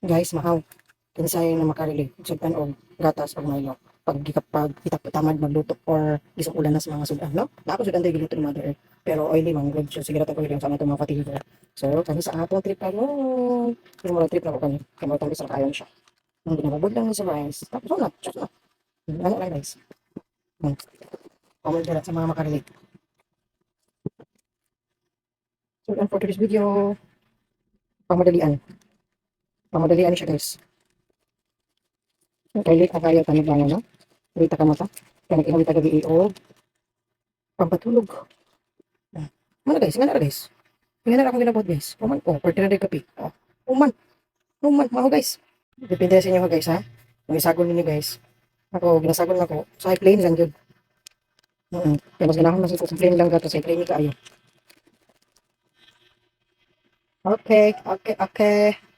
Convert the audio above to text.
Guys, mahaw. Kinsay na makarili. Sugdan og gatas og Milo. Pag tamad magluto or isang ulan na sa mga sudan, no? Na ako sudan tayo giluto ni Mother Earth. Pero oily man, good siya. Sige na tayo sa mga mga fatigue. So, kani sa atong trip karon. Yung mga trip na ko kani. Kaya mga isang kayon siya. Ang ginababod lang sa rice. Tapos na, chos na. Ano lang guys. Comment na sa mga makarili. So, for today's video, pangmadalian. Pangmadalian siya guys. Toilet ang kaya tanong lang, no? Rita ka mata. Kaya nag-ihawi taga o pampatulog. Ano guys? Nga na guys. Nga na akong ginabot guys. Uman po. Pwede na rin kape. Uman. Uman. Maho guys. Depende sa inyo guys ha. Kung isagol ninyo guys. Ako, ginasagol na ko. Sa plain lang yun. Kaya mas ganahon mas sa plain lang gato. Sa plain ni kaayo. Okay. Okay. Okay.